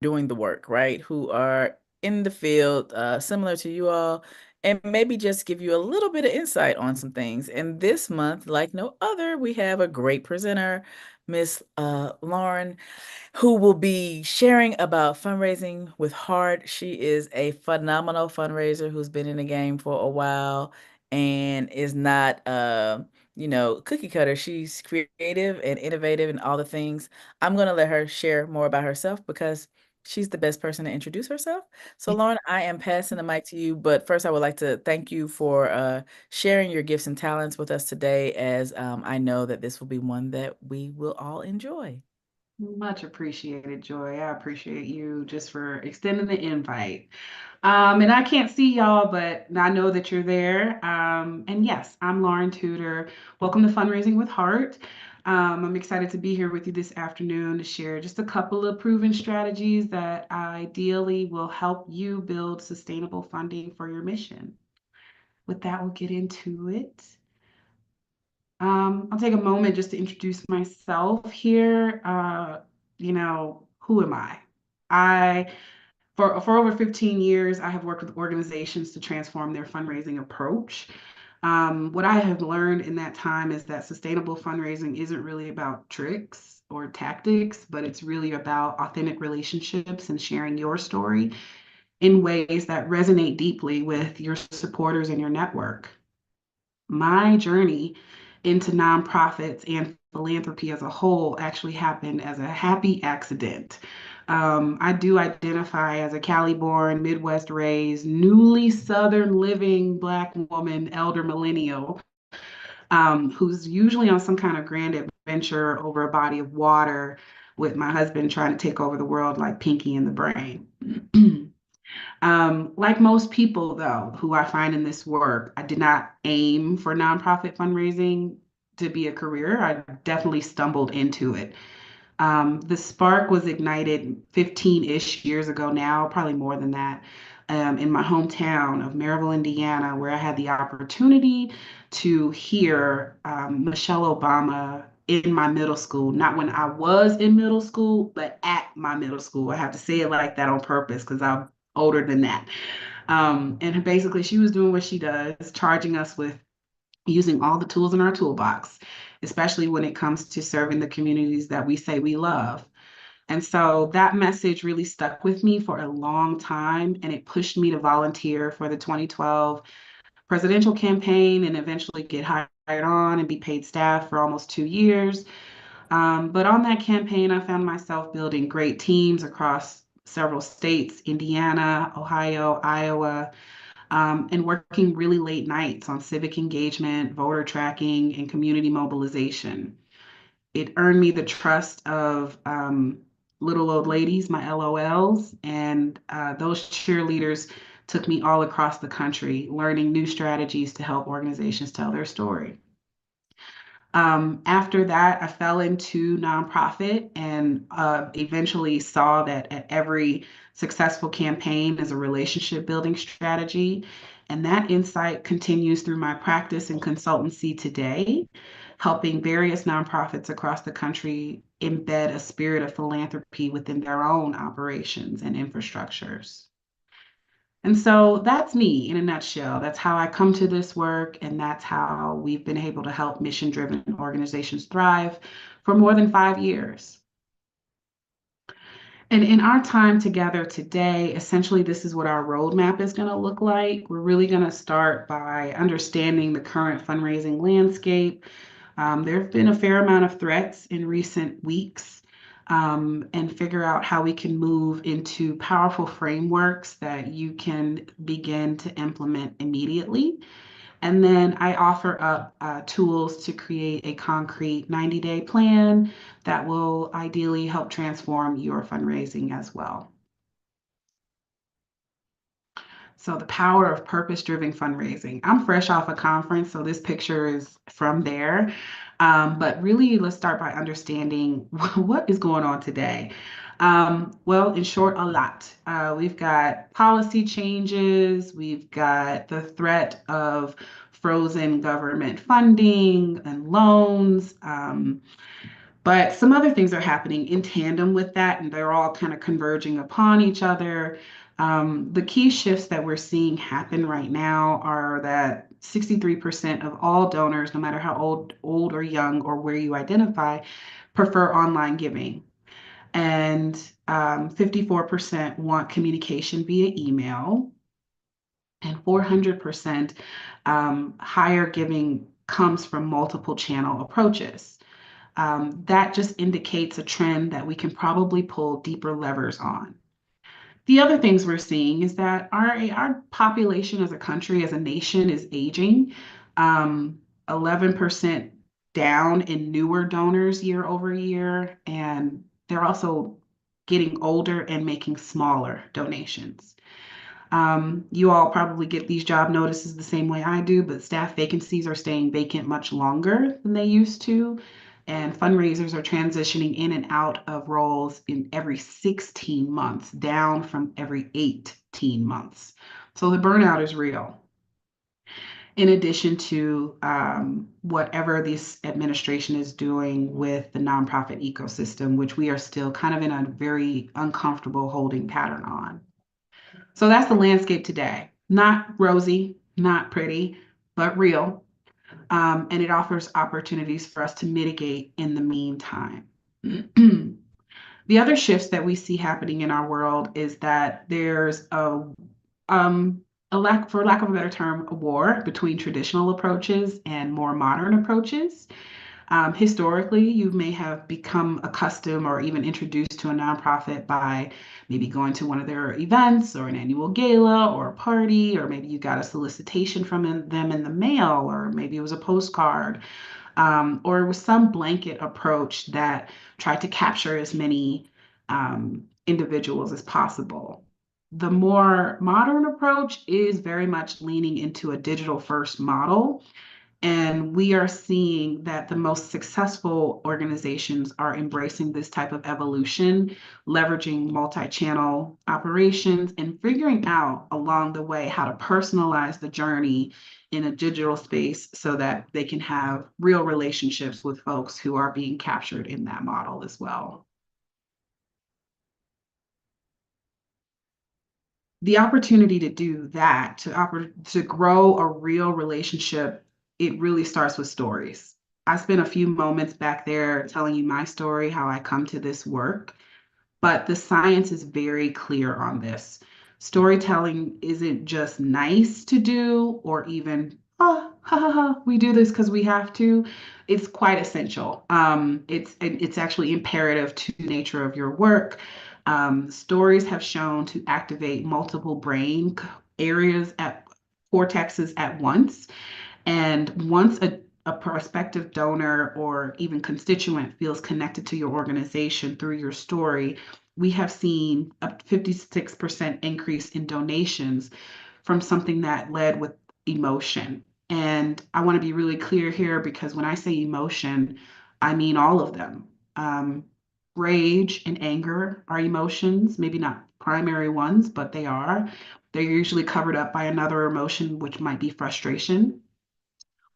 doing the work, right? Who are in the field, similar to you all, and maybe just give you a little bit of insight on some things. And this month, like no other, we have a great presenter, Miss Lauren, who will be sharing about fundraising with heart. She is a phenomenal fundraiser who's been in the game for a while and is not, cookie cutter. She's creative and innovative and all the things. I'm going to let her share more about herself because she's the best person to introduce herself. So, Lauren, I am passing the mic to you, but first, I would like to thank you for sharing your gifts and talents with us today, as I know that this will be one that we will all enjoy. Much appreciated, Joy. I appreciate you just for extending the invite. And I can't see y'all, but I know that you're there. And yes, I'm Lauren Tudor. Welcome to Fundraising with Heart. I'm excited to be here with you this afternoon to share just a couple of proven strategies that ideally will help you build sustainable funding for your mission. With that, we'll get into it. I'll take a moment just to introduce myself here. Who am I? I for over 15 years, I have worked with organizations to transform their fundraising approach. What I have learned in that time is that sustainable fundraising isn't really about tricks or tactics, but it's really about authentic relationships and sharing your story in ways that resonate deeply with your supporters and your network. My journey into nonprofits and philanthropy as a whole actually happened as a happy accident. I do identify as a Cali born, Midwest raised, newly Southern living Black woman, elder millennial, who's usually on some kind of grand adventure over a body of water with my husband trying to take over the world like Pinky in the Brain. Like most people, though, who I find in this work, I did not aim for nonprofit fundraising to be a career. I definitely stumbled into it. The spark was ignited 15-ish years ago now, probably more than that, in my hometown of Maryville, Indiana, where I had the opportunity to hear Michelle Obama in my middle school, not when I was in middle school, but at my middle school. I have to say it like that on purpose because I'm older than that. And basically, she was doing what she does, charging us with using all the tools in our toolbox, especially when it comes to serving the communities that we say we love. And so that message really stuck with me for a long time, and it pushed me to volunteer for the 2012 presidential campaign and eventually get hired on and be paid staff for almost 2 years. But on that campaign, I found myself building great teams across several states, Indiana, Ohio, Iowa, and working really late nights on civic engagement, voter tracking, and community mobilization. It earned me the trust of little old ladies, my LOLs, and those cheerleaders took me all across the country, learning new strategies to help organizations tell their story. After that, I fell into nonprofit and eventually saw that at every successful campaign is a relationship building strategy. And that insight continues through my practice and consultancy today, helping various nonprofits across the country embed a spirit of philanthropy within their own operations and infrastructures. And so that's me in a nutshell. That's how I come to this work, and that's how we've been able to help mission driven organizations thrive for more than 5 years. And in our time together today, essentially, this is what our roadmap is going to look like. We're really going to start by understanding the current fundraising landscape. There have been a fair amount of threats in recent weeks, and figure out how we can move into powerful frameworks that you can begin to implement immediately. And then I offer up tools to create a concrete 90-day plan that will ideally help transform your fundraising as well. So the power of purpose-driven fundraising. I'm fresh off a conference, so this picture is from there. But really, let's start by understanding what is going on today. Well, in short, a lot. We've got policy changes, we've got the threat of frozen government funding and loans. But some other things are happening in tandem with that, and they're all kind of converging upon each other. The key shifts that we're seeing happen right now are that 63% of all donors, no matter how old or young or where you identify, prefer online giving. And 54% want communication via email, and 400% higher giving comes from multiple channel approaches. That just indicates a trend that we can probably pull deeper levers on. The other things we're seeing is that our population as a country, as a nation, is aging. 11% down in newer donors year over year, and they're also getting older and making smaller donations. You all probably get these job notices the same way I do, but staff vacancies are staying vacant much longer than they used to. And fundraisers are transitioning in and out of roles in every 16 months, down from every 18 months. So the burnout is real. In addition to whatever this administration is doing with the nonprofit ecosystem, which we are still kind of in a very uncomfortable holding pattern on. So that's the landscape today. Not rosy, not pretty, but real. And it offers opportunities for us to mitigate in the meantime. The other shifts that we see happening in our world is that there's um, for lack of a better term, a war between traditional approaches and more modern approaches. Historically, you may have become accustomed or even introduced to a nonprofit by maybe going to one of their events or an annual gala or a party, or maybe you got a solicitation from them in the mail, or maybe it was a postcard, or it was some blanket approach that tried to capture as many individuals as possible. The more modern approach is very much leaning into a digital first model, and we are seeing that the most successful organizations are embracing this type of evolution, leveraging multi channel operations and figuring out along the way how to personalize the journey in a digital space so that they can have real relationships with folks who are being captured in that model as well. The opportunity to do that, to grow a real relationship, it really starts with stories. I spent a few moments back there telling you my story, how I come to this work, but the science is very clear on this. Storytelling isn't just nice to do or even, oh, ha, ha, ha, we do this because we have to. It's quite essential. It's actually imperative to the nature of your work. Stories have shown to activate multiple brain areas at cortexes at once. And once a prospective donor or even constituent feels connected to your organization through your story, we have seen a 56% increase in donations from something that led with emotion. And I want to be really clear here because when I say emotion, I mean all of them. Um, Rage and anger are emotions, maybe not primary ones, but they are. They're usually covered up by another emotion, which might be frustration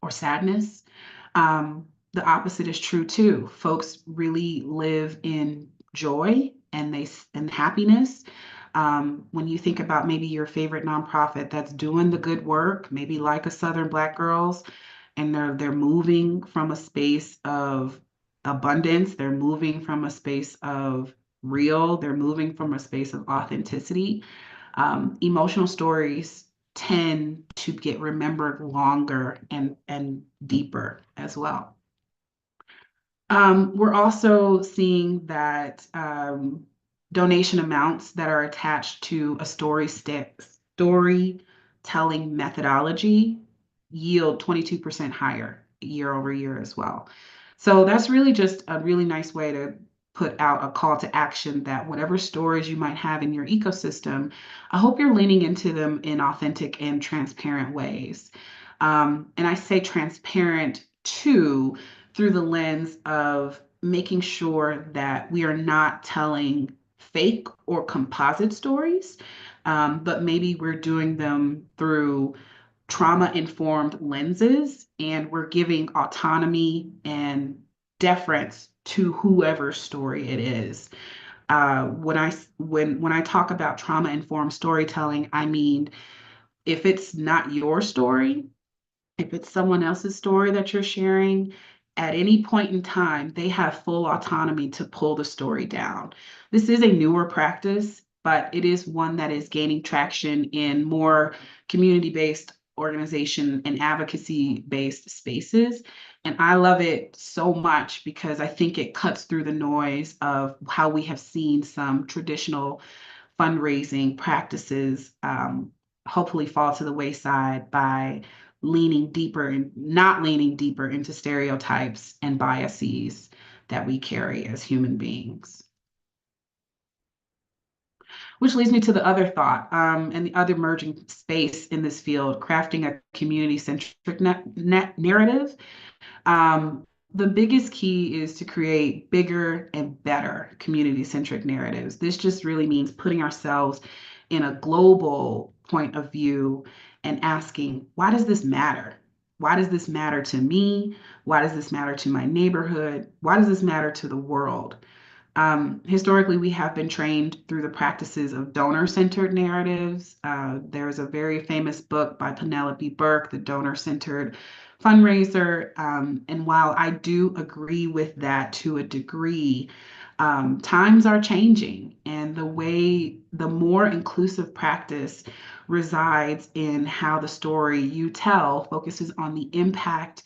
or sadness. The opposite is true too. Folks really live in joy and happiness. When you think about maybe your favorite nonprofit that's doing the good work, maybe like a Southern Black Girls, and they're moving from a space of abundance, they're moving from a space of real, they're moving from a space of authenticity. Emotional stories tend to get remembered longer and deeper as well. We're also seeing that donation amounts that are attached to a storytelling methodology yield 22% higher year over year as well. So that's really just a really nice way to put out a call to action that whatever stories you might have in your ecosystem, I hope you're leaning into them in authentic and transparent ways. And I say transparent too through the lens of making sure that we are not telling fake or composite stories, but maybe we're doing them through trauma-informed lenses, and we're giving autonomy and deference to whoever's story it is. When I talk about trauma informed storytelling, I mean if it's not your story, if it's someone else's story that you're sharing, at any point in time, they have full autonomy to pull the story down. This is a newer practice, but it is one that is gaining traction in more community based organization and advocacy based spaces. And I love it so much because I think it cuts through the noise of how we have seen some traditional fundraising practices hopefully fall to the wayside by leaning deeper and not leaning deeper into stereotypes and biases that we carry as human beings. Which leads me to the other thought and the other emerging space in this field, crafting a community centric narrative. Um, the biggest key is to create bigger and better community centric narratives. This just really means putting ourselves in a global point of view and asking, why does this matter? Why does this matter to me? Why does this matter to my neighborhood? Why does this matter to the world? Historically, we have been trained through the practices of donor centered narratives. There's a very famous book by Penelope Burke, The Donor Centered Fundraiser. And while I do agree with that to a degree, times are changing, and the more inclusive practice resides in how the story you tell focuses on the impact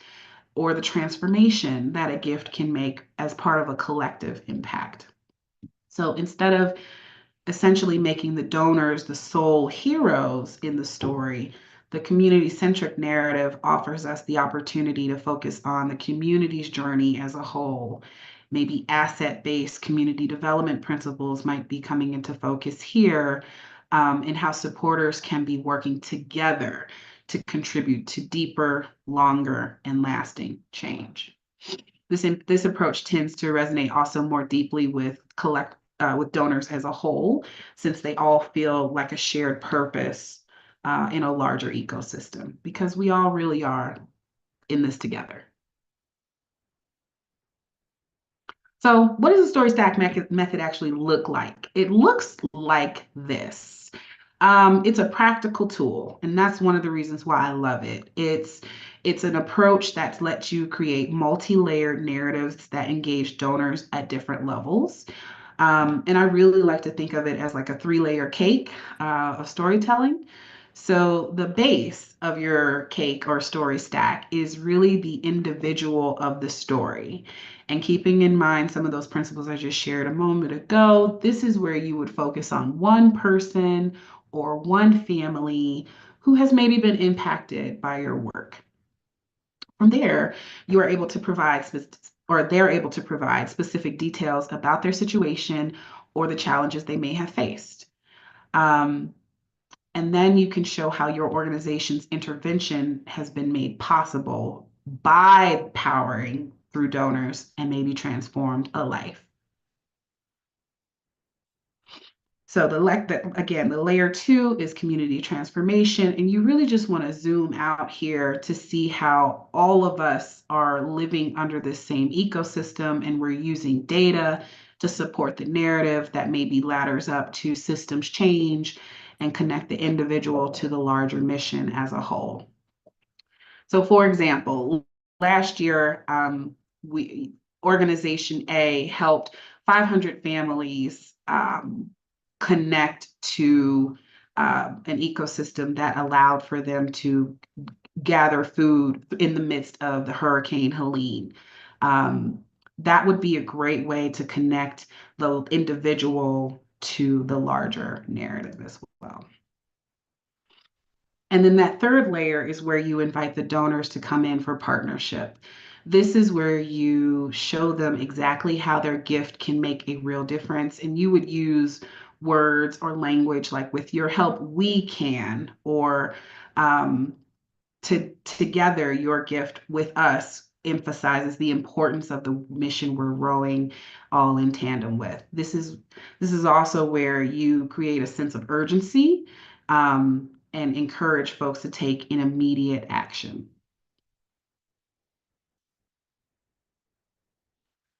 or the transformation that a gift can make as part of a collective impact. So instead of essentially making the donors the sole heroes in the story, the community centric narrative offers us the opportunity to focus on the community's journey as a whole. Maybe asset based community development principles might be coming into focus here, and how supporters can be working together to contribute to deeper, longer, and lasting change. This approach tends to resonate also more deeply with donors as a whole, since they all feel like a shared purpose in a larger ecosystem, because we all really are in this together. So, what does the story stack method actually look like? It looks like this. It's a practical tool, and that's one of the reasons why I love it. It's an approach that lets you create multi-layered narratives that engage donors at different levels. And I really like to think of it as like a three-layer cake of storytelling. So the base of your cake or story stack is really the individual of the story. And keeping in mind some of those principles I just shared a moment ago, this is where you would focus on one person or one family who has maybe been impacted by your work. From there, you are able to provide or they're able to provide specific details about their situation or the challenges they may have faced. Um, and then you can show how your organization's intervention has been made possible by powering through donors and maybe transformed a life. So again, the layer two is community transformation, and you really just want to zoom out here to see how all of us are living under this same ecosystem, and we're using data to support the narrative that maybe ladders up to systems change and connect the individual to the larger mission as a whole. So, for example, last year, we Organization A helped 500 families connect to an ecosystem that allowed for them to gather food in the midst of the Hurricane Helene. Um, that would be a great way to connect the individual to the larger narrative as well. And then that third layer is where you invite the donors to come in for partnership. This is where you show them exactly how their gift can make a real difference. And you would use words or language like, with your help, we can, or um, together, your gift with us emphasizes the importance of the mission we're rowing all in tandem with. This is also where you create a sense of urgency and encourage folks to take an immediate action.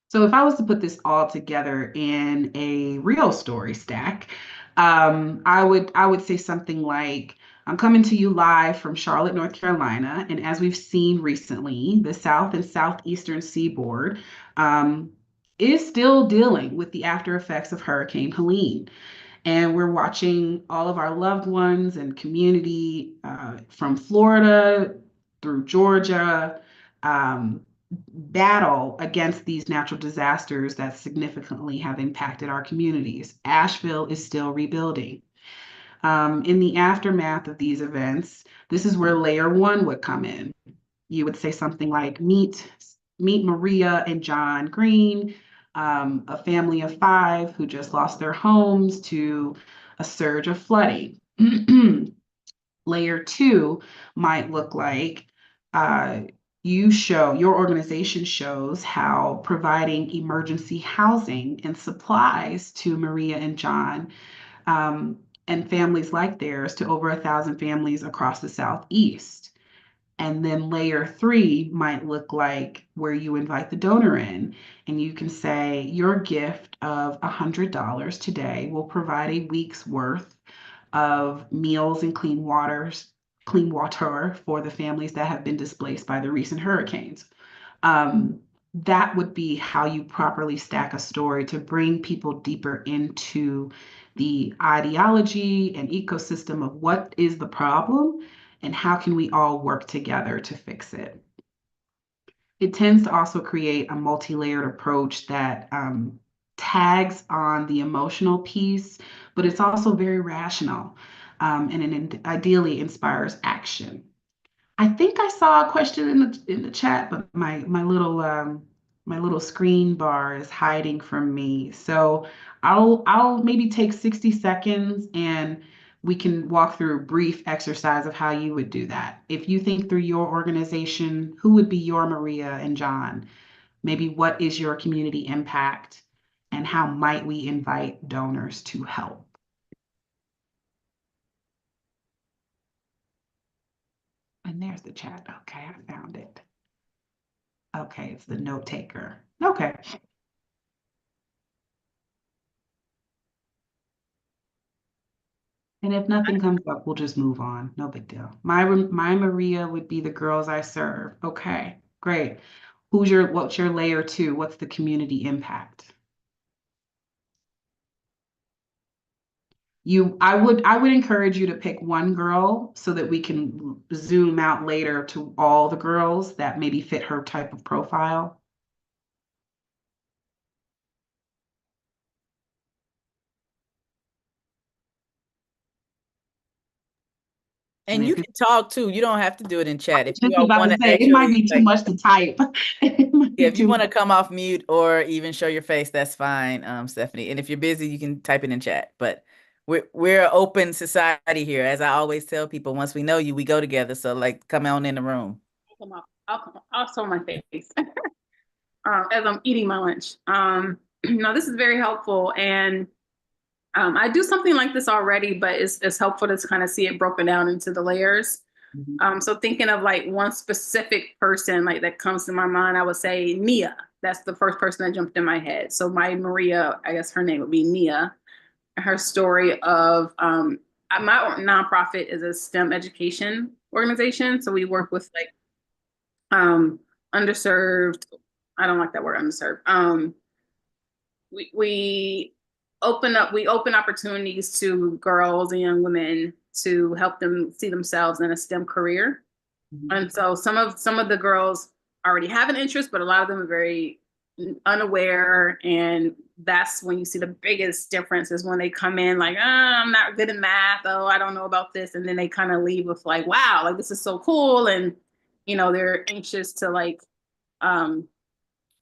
So if I was to put this all together in a real story stack, I would say something like, I'm coming to you live from Charlotte, North Carolina, and as we've seen recently, the South and Southeastern Seaboard um, is still dealing with the after effects of Hurricane Helene. And we're watching all of our loved ones and community from Florida through Georgia um, battle against these natural disasters that significantly have impacted our communities. Asheville is still rebuilding. In the aftermath of these events, this is where layer one would come in. You would say something like, meet Maria and John Green, a family of five who just lost their homes to a surge of flooding. Layer two might look like uh, your organization shows how providing emergency housing and supplies to Maria and John um, and families like theirs to over 1,000 families across the Southeast. And then layer three might look like where you invite the donor in, and you can say, your gift of $100 today will provide a week's worth of meals and clean water for the families that have been displaced by the recent hurricanes. Um, that would be how you properly stack a story to bring people deeper into the ideology and ecosystem of what is the problem and how can we all work together to fix it. It tends to also create a multi-layered approach that tags on the emotional piece, but it's also very rational and it ideally inspires action. I think I saw a question in the chat, but my little screen bar is hiding from me. So I'll maybe take 60 seconds and we can walk through a brief exercise of how you would do that. If you think through your organization, who would be your Maria and John? Maybe what is your community impact and how might we invite donors to help? And there's the chat. Okay, I found it. Okay, it's the note taker. Okay. And if nothing comes up, we'll just move on. No big deal. My Maria would be the girls I serve. Okay, great. What's your layer two? What's the community impact? I would encourage you to pick one girl so that we can zoom out later to all the girls that maybe fit her type of profile. And And you if it's can talk too. You don't have to do it in chat. If you just all about want to to say, it might actually be too like, much to type. It might yeah, be if you too want to much. come off mute or even show your face, that's fine, Stephanie. And if you're busy, you can type it in chat. But we're an open society here. As I always tell people, once we know you, we go together. So like come on in the room. I'll show my face as I'm eating my lunch. No, this is very helpful. And I do something like this already, but it's helpful to kind of see it broken down into the layers. Mhm. So thinking of like one specific person like that comes to my mind, I would say Nia. That's the first person that jumped in my head. So my Maria, I guess her name would be Nia. Her story of my nonprofit is a STEM education organization. So we work with like um, underserved. I don't like that word, underserved. We we open opportunities to girls and young women to help them see themselves in a STEM career. Mhm. And so some of the girls already have an interest, but a lot of them are very unaware. And that's when you see the biggest difference is when they come in like, I'm not good at math. Oh, I don't know about this. And then they kind of leave with like, wow, like this is so cool. And, they're anxious to like um,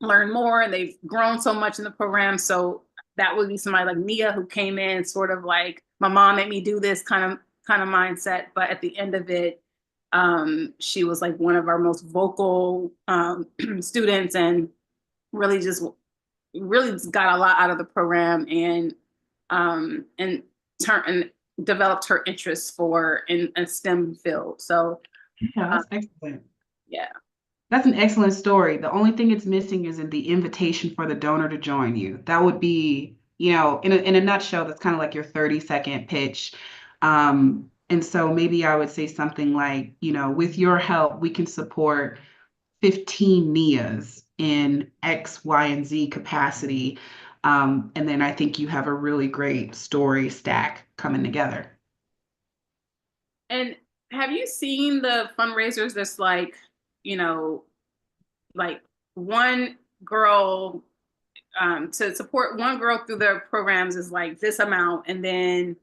learn more and they've grown so much in the program. So that would be somebody like Mia who came in sort of like my mom made me do this kind of mindset. But at the end of it, she was like one of our most vocal students and really just really got a lot out of the program and turn and developed her interests for in a STEM field. So Yeah, that's excellent. yeah. That's an excellent story. The only thing it's missing is in the invitation for the donor to join you. That would be, in a nutshell, that's kind of like your 30-second pitch. And so maybe I would say something like, with your help, we can support 15 NIAs in X, Y, and Z capacity. And then I think you have a really great story stack coming together. And have you seen the fundraisers that's like, you know, like one girl to support one girl through their programs is like this amount, and then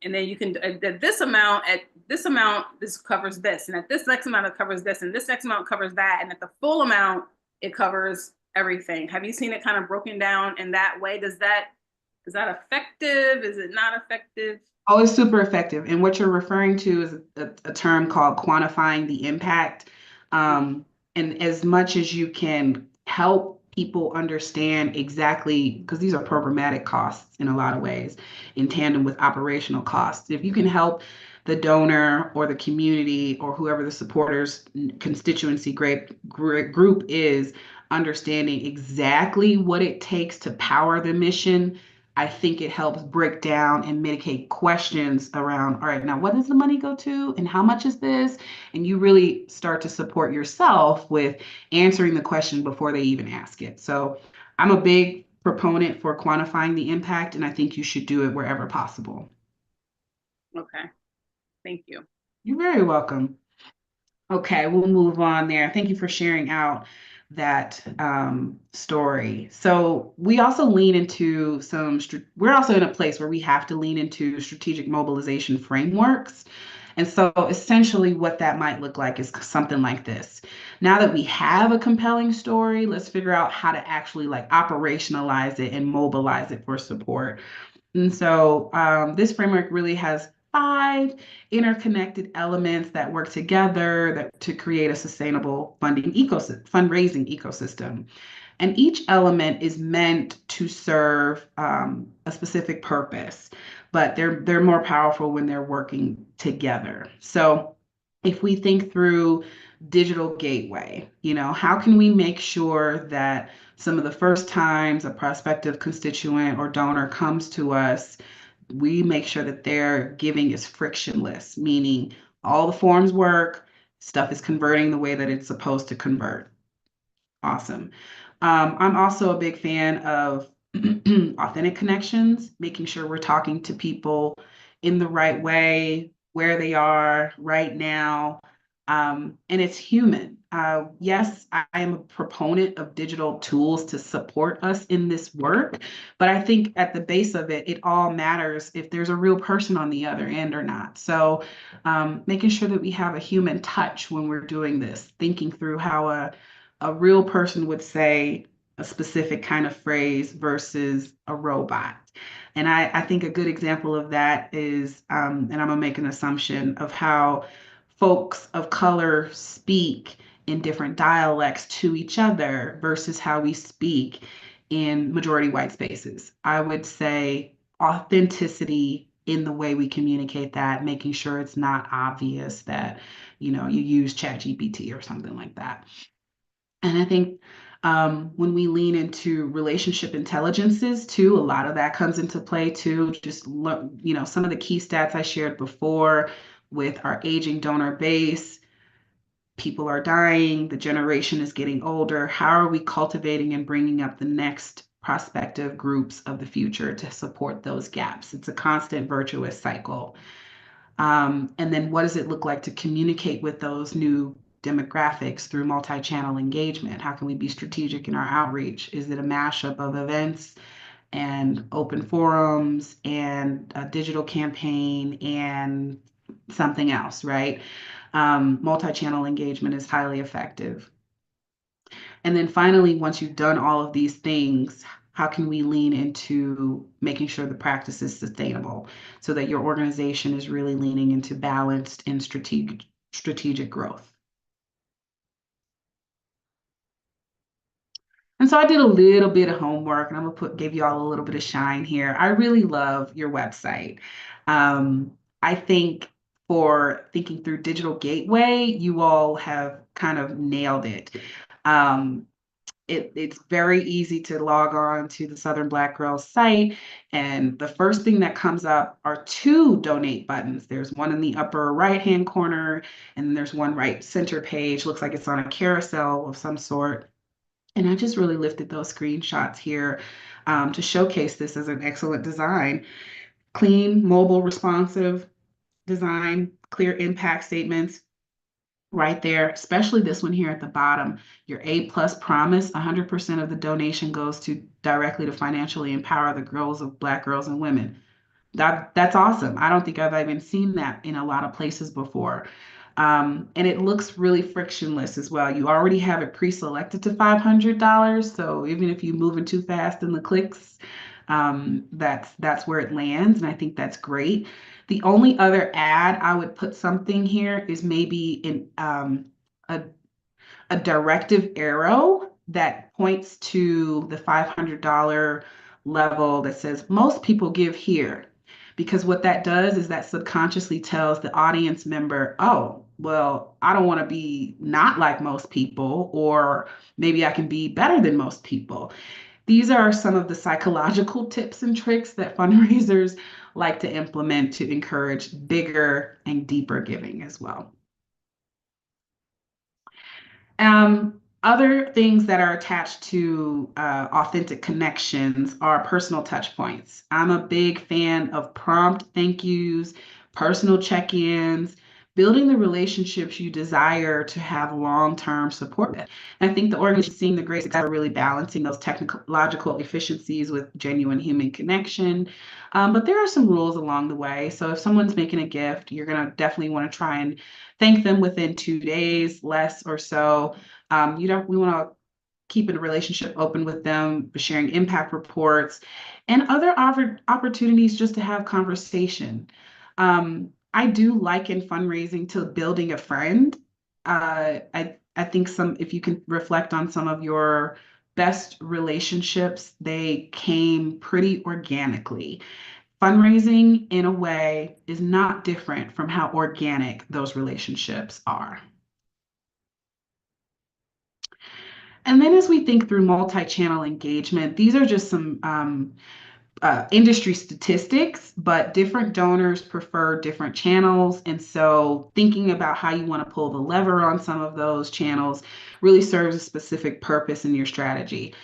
you can at this amount this covers this, and at this next amount it covers this, and this next amount covers that, and at the full amount it covers everything. Have you seen it kind of broken down in that way? Is that effective? Is it not effective? Oh, it's super effective. And what you're referring to is a term called quantifying the impact. Um, and as much as you can help people understand exactly, because these are programmatic costs in a lot of ways, in tandem with operational costs. If you can help the donor or the community or whoever the supporters constituency group is understanding exactly what it takes to power the mission, I think it helps break down and mitigate questions around, all right, now what does the money go to and how much is this? And you really start to support yourself with answering the question before they even ask it. So I'm a big proponent for quantifying the impact, and I think you should do it wherever possible. Okay, thank you. You're very welcome. Okay, we'll move on there. Thank you for sharing out that story. So we also lean into we're also in a place where we have to lean into strategic mobilization frameworks. And so essentially what that might look like is something like this. Now that we have a compelling story, let's figure out how to actually like operationalize it and mobilize it for support. And so this framework really has 5 interconnected elements that work together to create a sustainable fundraising ecosystem. And each element is meant to serve a specific purpose, but they're more powerful when they're working together. So if we think through digital gateway, how can we make sure that some of the first times a prospective constituent or donor comes to us, we make sure that their giving is frictionless, meaning all the forms work, stuff is converting the way that it's supposed to convert. Awesome. I'm also a big fan of authentic connections, making sure we're talking to people in the right way, where they are right now. And it's human. Yes, I am a proponent of digital tools to support us in this work, but I think at the base of it, it all matters if there's a real person on the other end or not. So making sure that we have a human touch when we're doing this, thinking through how a real person would say a specific kind of phrase versus a robot. And I think a good example of that is, and I'm gonna make an assumption of how folks of color speak in different dialects to each other versus how we speak in majority white spaces. I would say authenticity in the way we communicate that, making sure it's not obvious that, you use ChatGPT or something like that. And I think when we lean into relationship intelligences too, a lot of that comes into play too. Just look, some of the key stats I shared before with our aging donor base, people are dying, the generation is getting older. How are we cultivating and bringing up the next prospective groups of the future to support those gaps? It's a constant virtuous cycle. And then what does it look like to communicate with those new demographics through multi-channel engagement? How can we be strategic in our outreach? Is it a mashup of events and open forums and a digital campaign and something else, right? Multi-channel engagement is highly effective. And then finally, once you've done all of these things, how can we lean into making sure the practice is sustainable so that your organization is really leaning into balanced and strategic growth? And so I did a little bit of homework, and I'm gonna give you all a little bit of shine here. I really love your website. I think for thinking through digital gateway, you all have kind of nailed it. Um, it's very easy to log on to the Southern Black Girls site. And the first thing that comes up are two donate buttons. There's one in the upper right-hand corner, and then there's one right center page. Looks like it's on a carousel of some sort. And I just really lifted those screenshots here to showcase this as an excellent design. Clean, mobile, responsive design, clear impact statements, right there, especially this one here at the bottom, your A plus promise, 100% of the donation goes to directly to financially empower the girls of Black girls and women. That's awesome. I don't think I've even seen that in a lot of places before. And it looks really frictionless as well. You already have it pre-selected to $500. So even if you're moving too fast in the clicks, that's where it lands. And I think that's great. The only other ad I would put something here is maybe in a a directive arrow that points to the $500 level that says most people give here. Because what that does is that subconsciously tells the audience member, oh, well, I don't want to be not like most people, or maybe I can be better than most people. These are some of the psychological tips and tricks that fundraisers like to implement to encourage bigger and deeper giving as well. Other things that are attached to authentic connections are personal touch points. I'm a big fan of prompt thank yous, personal check-ins, building the relationships you desire to have long-term support with. And I think the organization is seeing the great success of really balancing those technological efficiencies with genuine human connection. But there are some rules along the way. So if someone's making a gift, you're going to definitely want to try and thank them within 2 days, less or so. We want to keep a relationship open with them, sharing impact reports and other opportunities just to have conversation. I do liken fundraising to building a friend. I think if you can reflect on some of your best relationships, they came pretty organically. Fundraising, in a way, is not different from how organic those relationships are. And then as we think through multi-channel engagement, these are just some industry statistics, but different donors prefer different channels. And so thinking about how you want to pull the lever on some of those channels really serves a specific purpose in your strategy.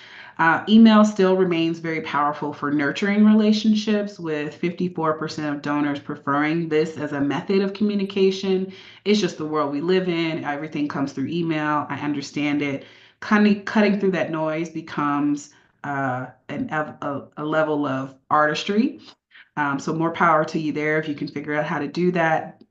Email still remains very powerful for nurturing relationships, with 54% of donors preferring this as a method of communication. It's just the world we live in. Everything comes through email. I understand it. Cutting through that noise becomes a level of artistry. So more power to you there if you can figure out how to do that.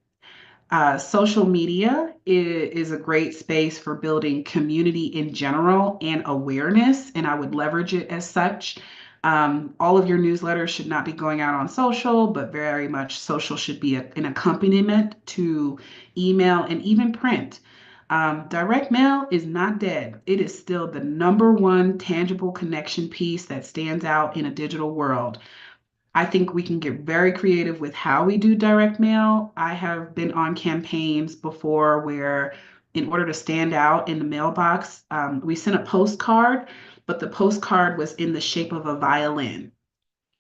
Social media is a great space for building community in general and awareness, and I would leverage it as such. All of your newsletters should not be going out on social, but very much social should be an accompaniment to email and even print. Direct mail is not dead. It is still the number one tangible connection piece that stands out in a digital world. I think we can get very creative with how we do direct mail. I have been on campaigns before where, in order to stand out in the mailbox, we sent a postcard, but the postcard was in the shape of a violin.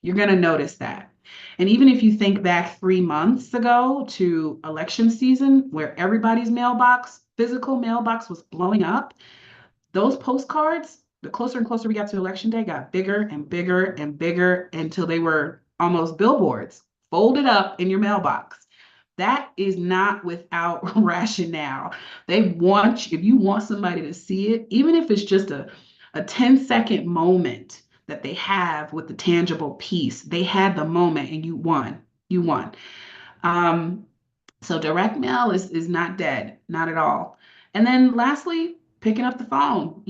You're going to notice that. And even if you think back 3 months ago to election season, where everybody's physical mailbox was blowing up, those postcards, the closer and closer we got to election day, got bigger and bigger and bigger until they were almost billboards folded up in your mailbox. That is not without rationale. If you want somebody to see it, even if it's just a 10-second moment that they have with the tangible piece, they had the moment and you won. You won. Um, so direct mail is not dead, not at all. And then lastly, picking up the phone.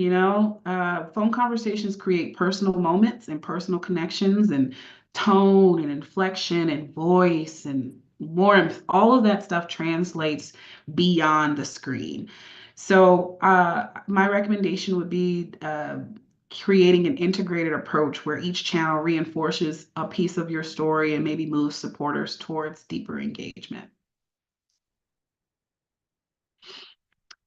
Phone conversations create personal moments and personal connections and tone and inflection and voice and more. All of that stuff translates beyond the screen. So my recommendation would be creating an integrated approach where each channel reinforces a piece of your story and maybe moves supporters towards deeper engagement.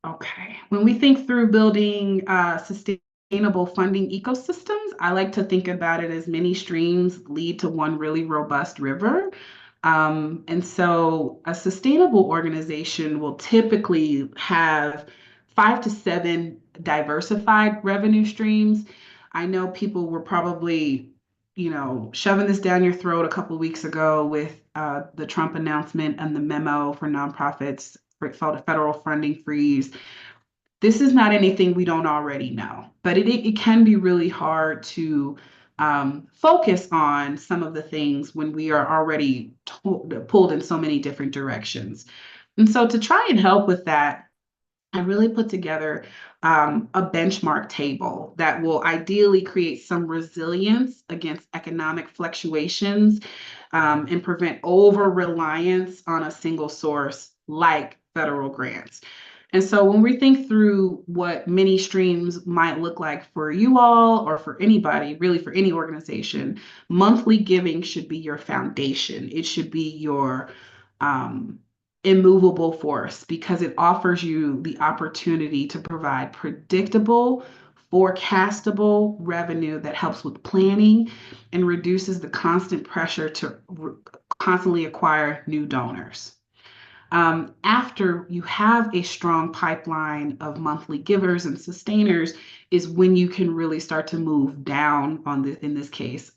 Okay. When we think through building sustainable funding ecosystems, I like to think about it as many streams lead to one really robust river. And so a sustainable organization will typically have 5 to 7 diversified revenue streams. I know people were probably, shoving this down your throat a couple of weeks ago with the Trump announcement and the memo for nonprofits for federal funding freeze. This is not anything we don't already know, but it can be really hard to focus on some of the things when we are already pulled in so many different directions. And so to try and help with that, I really put together a benchmark table that will ideally create some resilience against economic fluctuations and prevent over reliance on a single source like federal grants. And so when we think through what many streams might look like for you all or for anybody, really for any organization, monthly giving should be your foundation. It should be your um, immovable force because it offers you the opportunity to provide predictable, forecastable revenue that helps with planning and reduces the constant pressure to constantly acquire new donors. After you have a strong pipeline of monthly givers and sustainers, is when you can really start to move down on this, in this case,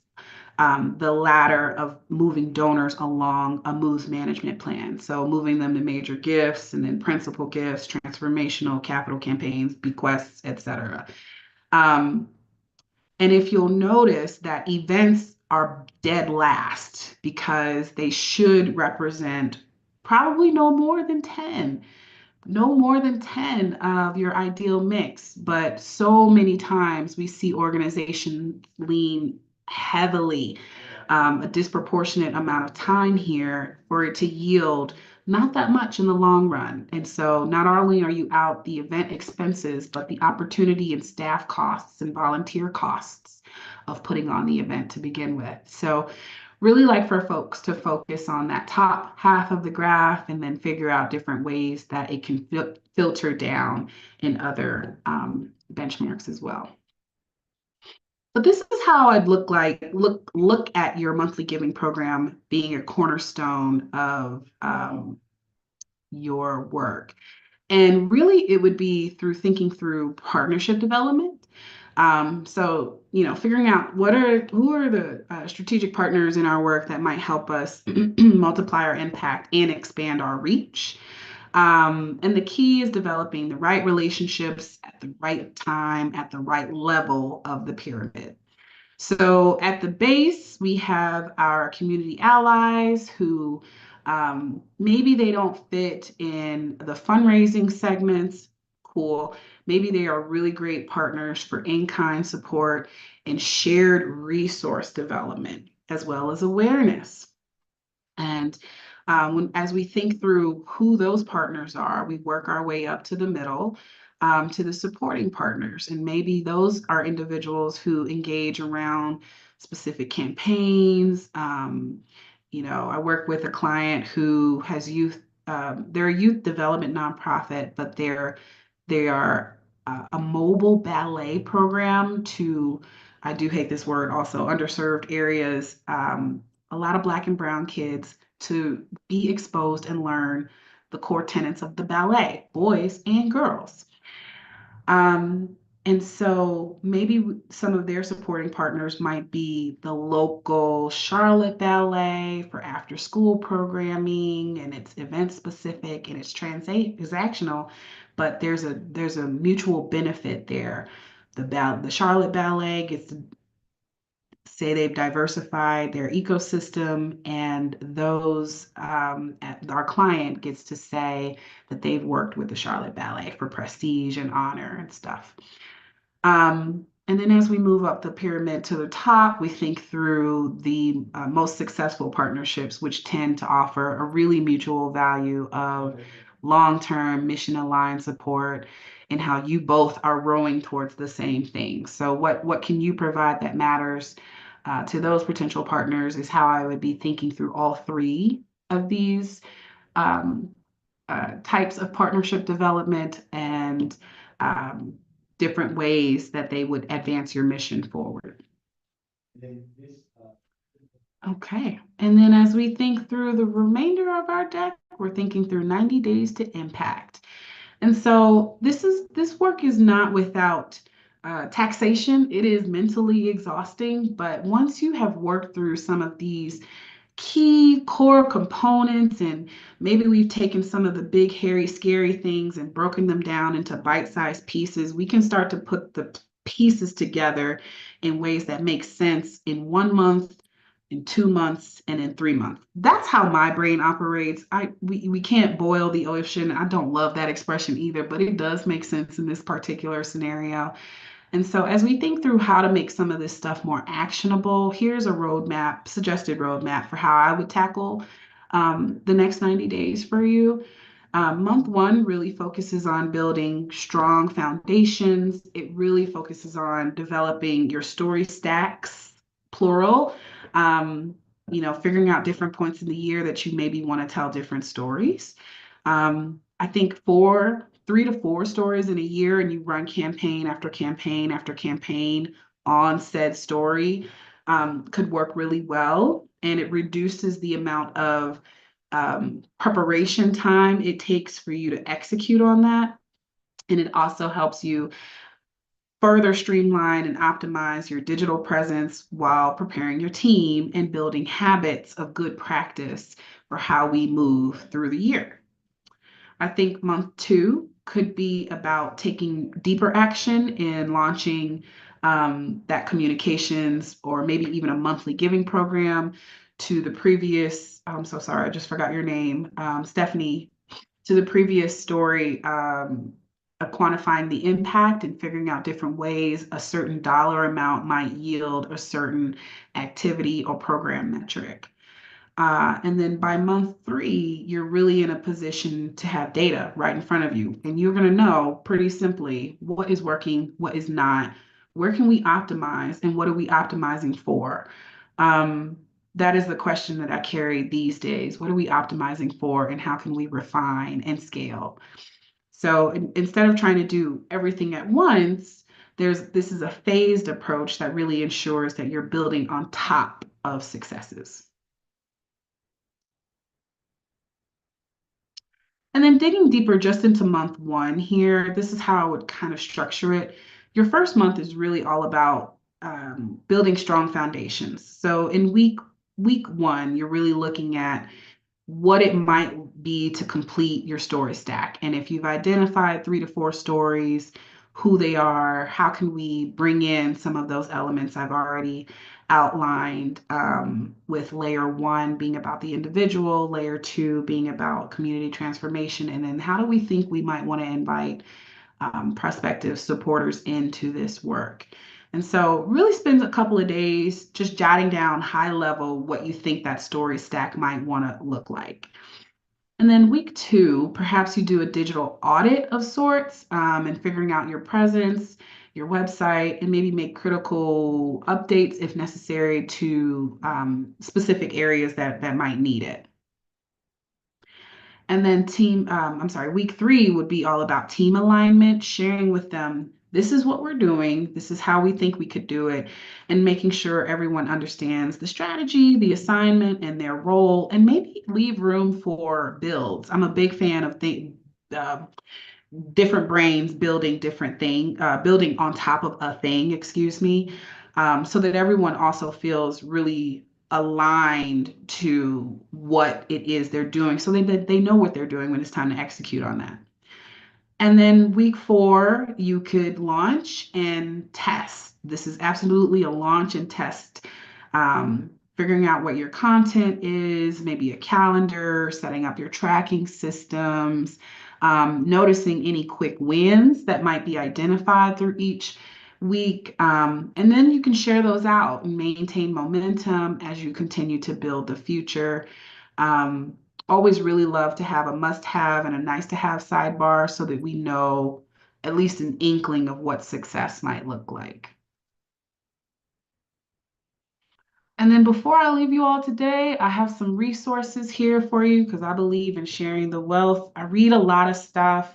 the ladder of moving donors along a moves management plan. So moving them to major gifts and then principal gifts, transformational capital campaigns, bequests, etc. Um, and if you'll notice that events are dead last because they should represent probably no more than 10 of your ideal mix. But so many times we see organizations lean heavily, a disproportionate amount of time here for it to yield not that much in the long run. And so not only are you out the event expenses, but the opportunity and staff costs and volunteer costs of putting on the event to begin with. So really like for folks to focus on that top half of the graph and then figure out different ways that it can filter down in other benchmarks as well. But this is how I'd look at your monthly giving program being a cornerstone of your work. And really, it would be through thinking through partnership development. So, figuring out who are the strategic partners in our work that might help us multiply our impact and expand our reach. And the key is developing the right relationships at the right time, at the right level of the pyramid. So at the base, we have our community allies who maybe they don't fit in the fundraising segments. Cool. Maybe they are really great partners for in-kind support and shared resource development, as well as awareness. And as we think through who those partners are, we work our way up to the middle, to the supporting partners. And maybe those are individuals who engage around specific campaigns. I work with a client who has they're a youth development nonprofit, but they are a mobile ballet program to, I do hate this word also, underserved areas. A lot of Black and Brown kids to be exposed and learn the core tenets of the ballet, boys and girls. Um, and so maybe some of their supporting partners might be the local Charlotte Ballet for after school programming, and it's event specific and it's transactional, but there's a mutual benefit there. The Charlotte Ballet gets to say they've diversified their ecosystem, and our client gets to say that they've worked with the Charlotte Ballet for prestige and honor and stuff. And then as we move up the pyramid to the top, we think through the most successful partnerships, which tend to offer a really mutual value of long-term mission-aligned support and how you both are rowing towards the same thing. So what can you provide that matters to those potential partners is how I would be thinking through all three of these um, types of partnership development and um, different ways that they would advance your mission forward. Okay, and then as we think through the remainder of our deck, we're thinking through 90 days to impact. And so this work is not without taxation. It is mentally exhausting, but once you have worked through some of these key core components, and maybe we've taken some of the big, hairy, scary things and broken them down into bite-sized pieces, we can start to put the pieces together in ways that make sense in 1 month, in 2 months, and in 3 months. That's how my brain operates. We can't boil the ocean. I don't love that expression either, but it does make sense in this particular scenario. And so as we think through how to make some of this stuff more actionable, here's a roadmap, suggested roadmap for how I would tackle the next 90 days for you. Month one really focuses on building strong foundations. It really focuses on developing your story stacks, plural. Um, Figuring out different points in the year that you maybe want to tell different stories. I think 3 to 4 stories in a year, and you run campaign after campaign after campaign on said story, could work really well. And it reduces the amount of preparation time it takes for you to execute on that. And it also helps you further streamline and optimize your digital presence while preparing your team and building habits of good practice for how we move through the year. I think month two could be about taking deeper action in launching that communications or maybe even a monthly giving program to the previous, I'm so sorry, I just forgot your name, Stephanie, to the previous story of quantifying the impact and figuring out different ways a certain dollar amount might yield a certain activity or program metric. And then by month three, you're really in a position to have data right in front of you. And you're going to know pretty simply what is working, what is not, where can we optimize, and what are we optimizing for? That is the question that I carry these days. What are we optimizing for, and how can we refine and scale? So instead of trying to do everything at once, this is a phased approach that really ensures that you're building on top of successes. And then digging deeper just into month one here, this is how I would kind of structure it. Your first month is really all about building strong foundations. So in week one, you're really looking at what it might be to complete your story stack. And if you've identified 3 to 4 stories, who they are, how can we bring in some of those elements I've already outlined, with layer one being about the individual, layer two being about community transformation, and then how do we think we might want to invite prospective supporters into this work. And so really spend a couple of days just jotting down high level what you think that story stack might want to look like. And then week two, perhaps you do a digital audit of sorts, and figuring out your presence, your website, and maybe make critical updates if necessary to specific areas that might need it. And then week three would be all about team alignment, sharing with them, this is what we're doing, this is how we think we could do it, and making sure everyone understands the strategy, the assignment, and their role, and maybe leave room for builds. I'm a big fan of different brains building building on top of a thing, excuse me, so that everyone also feels really aligned to what it is they're doing so they know what they're doing when it's time to execute on that. And then week four, you could launch and test. This is absolutely a launch and test. Figuring out what your content is, maybe a calendar, setting up your tracking systems, noticing any quick wins that might be identified through each week. And then you can share those out and maintain momentum as you continue to build the future. Always really love to have a must-have and a nice-to-have sidebar so that we know at least an inkling of what success might look like. And then before I leave you all today, I have some resources here for you because I believe in sharing the wealth. I read a lot of stuff.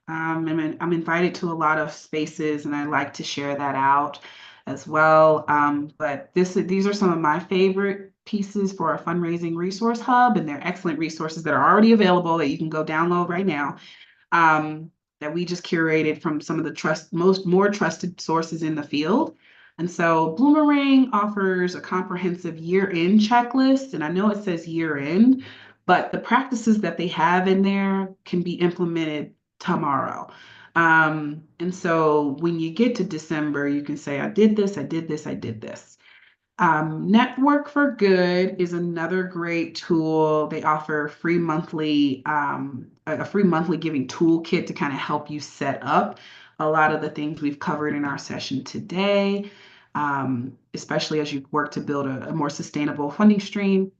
I'm invited to a lot of spaces, and I like to share that out as well. But these are some of my favorite pieces for a fundraising resource hub, and they're excellent resources that are already available that you can go download right now. um, that we just curated from some of the more trusted sources in the field. And so Bloomerang offers a comprehensive year-end checklist, and I know it says year-end, but the practices that they have in there can be implemented tomorrow. And so when you get to December, you can say, I did this, I did this, I did this. Network for Good is another great tool. They offer a free monthly giving toolkit to kind of help you set up a lot of the things we've covered in our session today, especially as you work to build a more sustainable funding stream.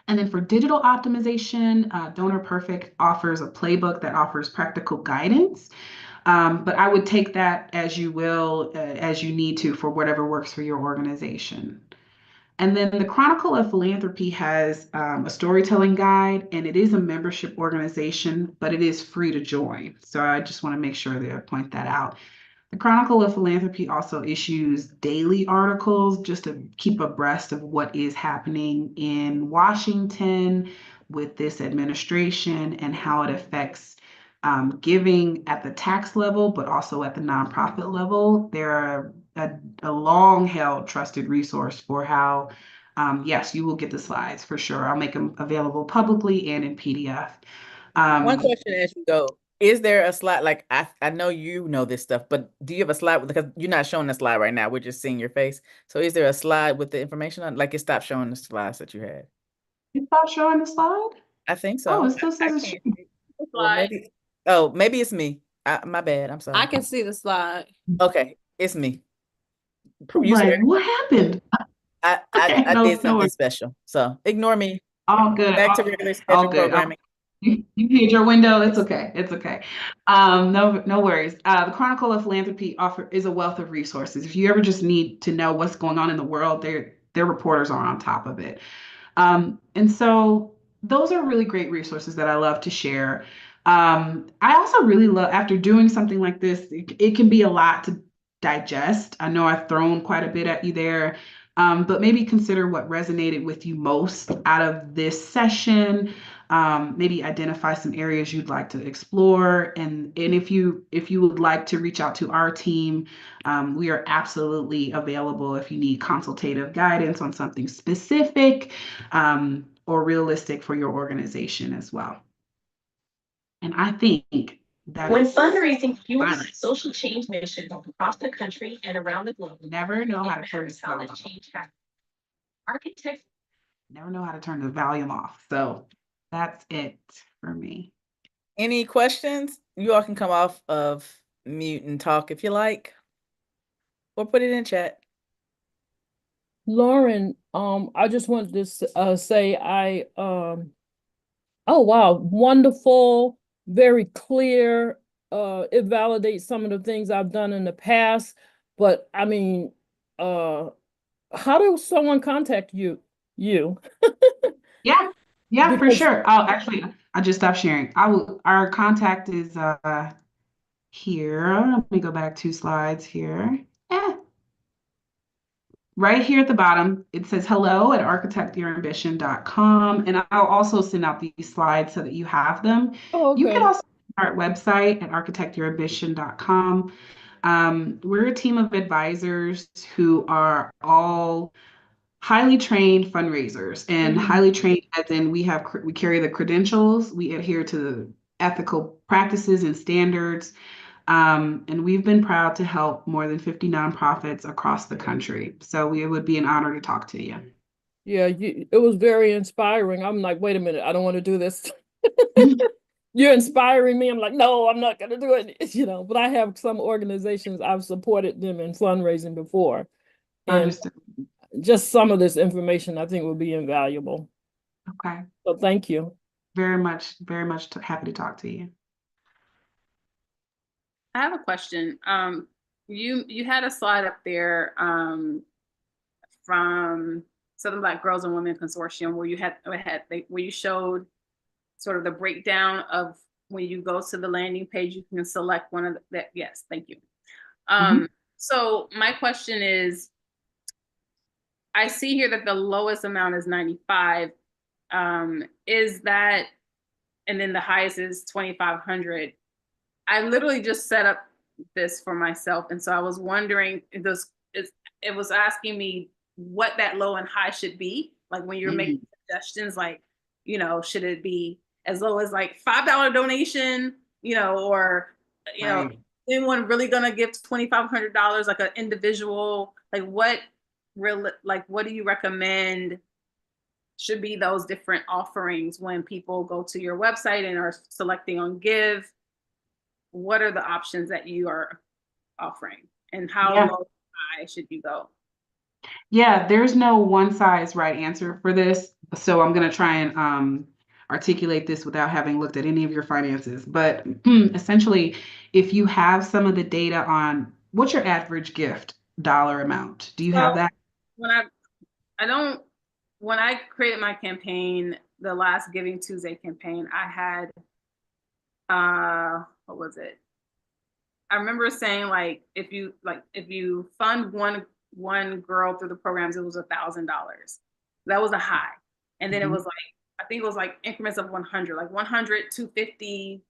And then for digital optimization, Donor Perfect offers a playbook that offers practical guidance. But I would take that as you will, as you need to for whatever works for your organization. And then the Chronicle of Philanthropy has a storytelling guide, and it is a membership organization, but it is free to join. So I just want to make sure that I point that out. The Chronicle of Philanthropy also issues daily articles just to keep abreast of what is happening in Washington with this administration and how it affects giving at the tax level, but also at the nonprofit level. They're a long held trusted resource for how, yes, you will get the slides for sure. I'll make them available publicly and in PDF. One Um, question as you go. Is there a slide, like I know you know this stuff, but do you have a slide because you're not showing the slide right now. We're just seeing your face. So is there a slide with the information on, like it stopped showing the slides that you had? it's not showing the slide? I think Oh, it so. still I says it's can't showing. see. Well, Slide. maybe it's me. My bad. I'm I sorry. can see the slide. Okay, it's me. You Like, said what happened? Okay, I did no something worries. special. So ignore me. All good. Back to regular All schedule good. programming. You paid your window. It's okay. It's okay. No worries. The Chronicle of Philanthropy is a wealth of resources. If you ever just need to know what's going on in the world, their reporters are on top of it. And so those are really great resources that I love to share. I also really love, after doing something like this, it can be a lot to digest. I know I've thrown quite a bit at you there, but maybe consider what resonated with you most out of this session. Maybe identify some areas you'd like to explore, and if you would like to reach out to our team, we are absolutely available if you need consultative guidance on something specific, or realistic for your organization as well. And I think that when fundraising fuels social change missions across the country and around the globe, never know how to turn the volume off. Architects never know how to turn the volume off. So that's it for me. Any questions? You all can come off of mute and talk if you like, or put it in chat. Lauren, I just wanted to say oh wow, wonderful, very clear. It validates some of the things I've done in the past, but I mean, uh, how does someone contact you? You Yeah, yeah, for because sure. Oh, actually, I just stopped sharing. Our contact is here. Let me go back 2 slides here. Yeah, right here at the bottom, it says hello at architectyourambition.com. And I'll also send out these slides so that you have them. oh, You can okay. also visit our website at architectyourambition.com. We're a team of advisors who are all highly trained fundraisers, and Mhm. highly trained as in we carry the credentials, we adhere to the ethical practices and standards, and we've been proud to help more than 50 nonprofits across the country. So it would be an honor to talk to you. Yeah, it was very inspiring. I'm like, wait a minute, I don't want to do this. You're inspiring me. I'm like, no, I'm not gonna do it. But I have some organizations, I've supported them in fundraising before. And Understood. just some of this information I think will be invaluable. Okay. So thank you. Very much happy to talk to you. I have a question. You had a slide up there from Southern Black Girls and Women Consortium, where you showed sort of the breakdown of when you go to the landing page, you can select one of that. Yes, thank you. Mhm. So my question is, I see here that the lowest amount is 95. Is that, and then the highest is 2,500. I literally just set up this for myself. And so I was wondering, it was asking me what that low and high should be. Like when you're making Mhm. suggestions, like, should it be as low as like $5 donation, or, Right. anyone really gonna give $2,500, like an individual, like what do you recommend should be those different offerings when people go to your website and are selecting on give? What are the options that you are offering, and how Yeah. low high should you go? Yeah, there's no one size right answer for this. So I'm going to try and articulate this without having looked at any of your finances. But essentially, if you have some of the data on what's your average gift dollar amount, do you have So that? when I don't when I created my campaign, the last Giving Tuesday campaign, I had what was it? I remember saying like if you fund one girl through the programs, it was $1,000. That was a high. And then it Mhm. was like, I think it was like increments of 100, like 100, 250,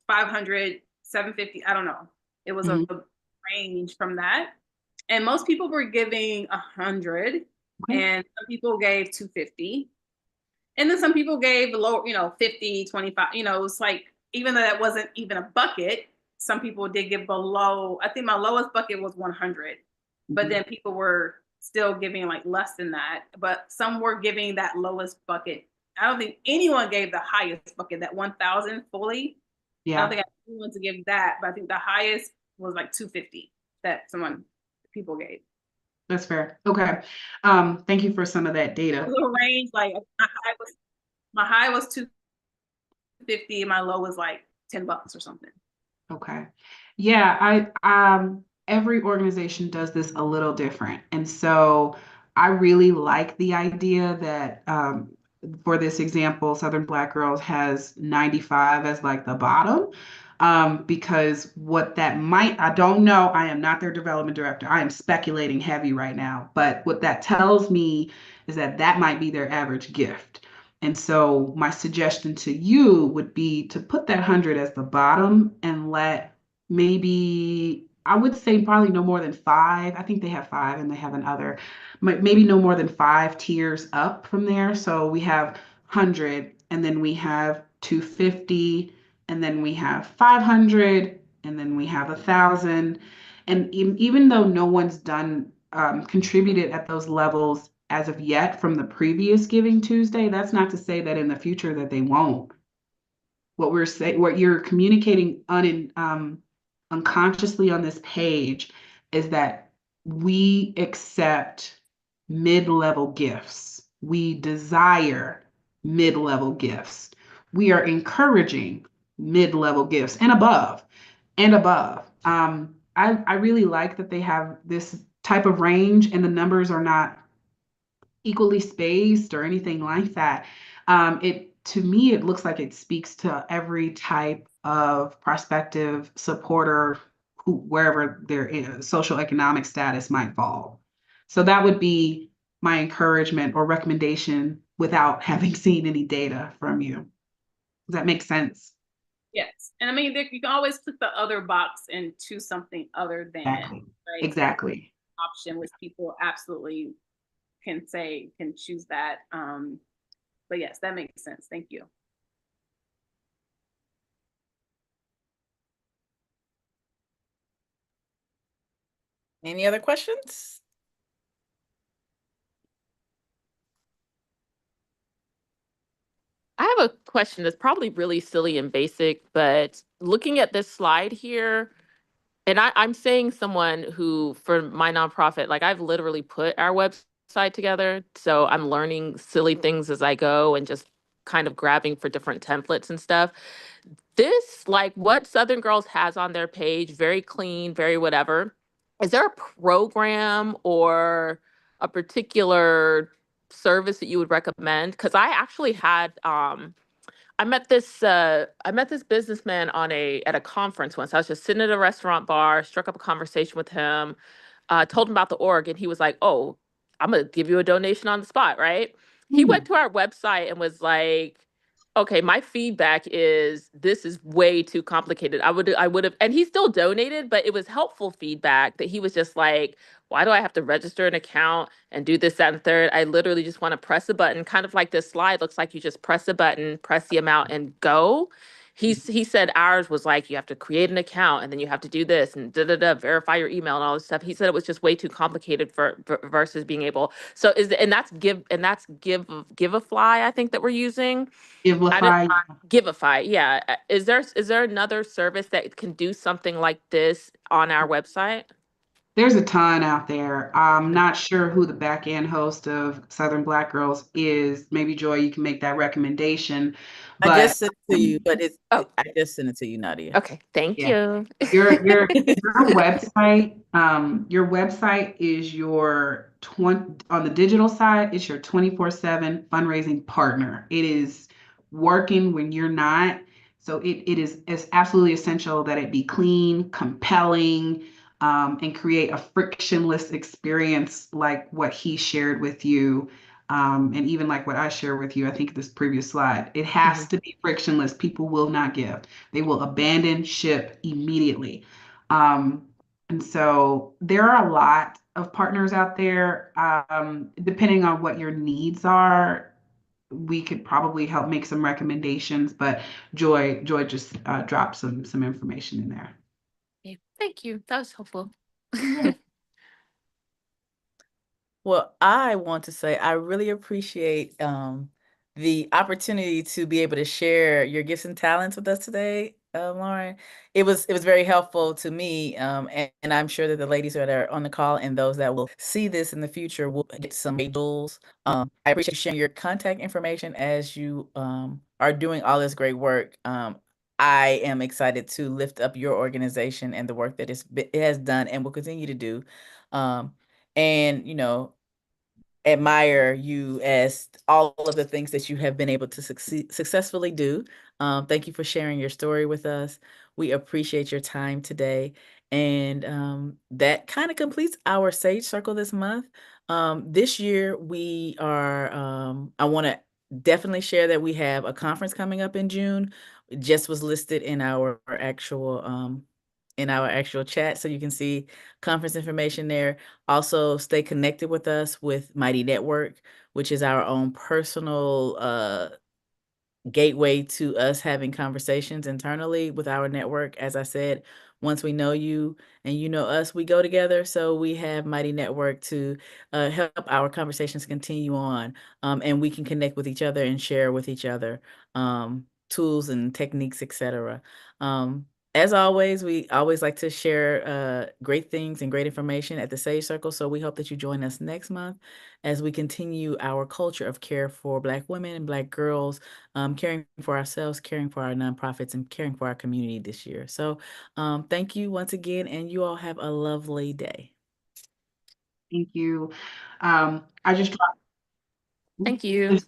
500, 750. I don't know. It was a Mhm. range from that. And most people were giving 100, Okay. and some people gave 250. And then some people gave low, 50, 25. It was like, even though that wasn't even a bucket, some people did give below. I think my lowest bucket was 100, but Mhm. then people were still giving like less than that. But some were giving that lowest bucket. I don't think anyone gave the highest bucket, that 1,000 fully. I don't Yeah, think I had anyone to give that, but I think the highest was like 250 that people gave. that's fair. Okay. Thank you for some of that A data. little range, like my high was 250, my low was like $10 or something. Okay. Yeah, every organization does this a little different. And so I really like the idea that for this example, Southern Black Girls has 95 as like the bottom. Because what that might, I don't know, I am not their development director. I am speculating heavy right now. But what that tells me is that that might be their average gift. And so my suggestion to you would be to put that 100 as the bottom and let maybe, I would say probably no more than five. I think they have five and they have another, maybe no more than five tiers up from there. So we have 100 and then we have 250 and then we have 500 and then we have 1,000. And even though no one's done contributed at those levels as of yet from the previous Giving Tuesday, that's not to say that in the future that they won't. What you're communicating unconsciously on this page is that we accept mid-level gifts. We desire mid-level gifts. We are encouraging mid-level gifts and above. I really like that they have this type of range and the numbers are not equally spaced or anything like that. It to me, it looks like it speaks to every type of prospective supporter wherever their social economic status might fall. So that would be my encouragement or recommendation without having seen any data from you. Does that make sense? Yes. And I mean, you can always click the other box and choose something other than, Exactly. right? So that's Exactly. an option which people absolutely can choose that. But yes, that makes sense. Thank you. Any other questions? I have a question that's probably really silly and basic, but looking at this slide here, and I'm saying someone who, for my nonprofit, like I've literally put our website together. So I'm learning silly things as I go and just kind of grabbing for different templates and stuff. This, like what Southern Girls has on their page, very clean, very whatever. Is there a program or a particular service that you would recommend? Because I actually had I met this businessman at a conference once. I was just sitting at a restaurant bar, struck up a conversation with him, told him about the org, and he was like, "Oh, I'm gonna give you a donation on the spot," right? He Hmm. went to our website and was like, "Okay, my feedback is this is way too complicated. I would have," and he still donated, but it was helpful feedback that he was just like, "Why do I have to register an account and do this, that, and third? I literally just want to press a button, kind of like this slide looks like you just press a button, press the amount, and go." He said ours was like you have to create an account and then you have to do this and da da da verify your email and all this stuff. He said it was just way too complicated versus being able. So and that's Giveify I think that we're using. I didn't Giveify. Giveify, yeah. Is there another service that can do something like this on our website? There's a ton out there. I'm not sure who the back end host of Southern Black Girls is. Maybe Joy, you can make that recommendation. I But just sent it to you, but Oh, I just sent it to you, Nadia. okay. Thank yeah, you. your website is your 20 on the digital side, it's your 24/7 fundraising partner. It is working when you're not. So it's absolutely essential that it be clean, compelling, and create a frictionless experience like what he shared with you. And even like what I shared with you, I think this previous slide, it has Mhm. to be frictionless. People will not give. They will abandon ship immediately. Um, and so there are a lot of partners out there. Depending on what your needs are, we could probably help make some recommendations. But Joy just dropped some information in there. Okay, thank you. That was helpful. Yeah. Well, I want to say I really appreciate the opportunity to be able to share your gifts and talents with us today, Lauren. It was very helpful to me, and I'm sure that the ladies that are on the call and those that will see this in the future will get some tools. I appreciate you sharing your contact information as you are doing all this great work. I am excited to lift up your organization and the work that it has done and will continue to do. Um, and admire you as all of the things that you have been able to successfully do. Thank you for sharing your story with us. We appreciate your time today. And that kind of completes our Sage Circle this month. This year, I want to definitely share that we have a conference coming up in June. It just was listed in our actual chat, so you can see conference information there. Also, stay connected with us with Mighty Network, which is our own personal gateway to us having conversations internally with our network. As I said, once we know you and you know us, we go together. So we have Mighty Network to help our conversations continue on, and we can connect with each other and share with each other tools and techniques, etc. Um, as always, we always like to share great things and great information at the Sage Circle. So we hope that you join us next month as we continue our culture of care for Black women and Black girls, caring for ourselves, caring for our nonprofits, and caring for our community this year. So thank you once again, and you all have a lovely day. Thank you. I just Thank you.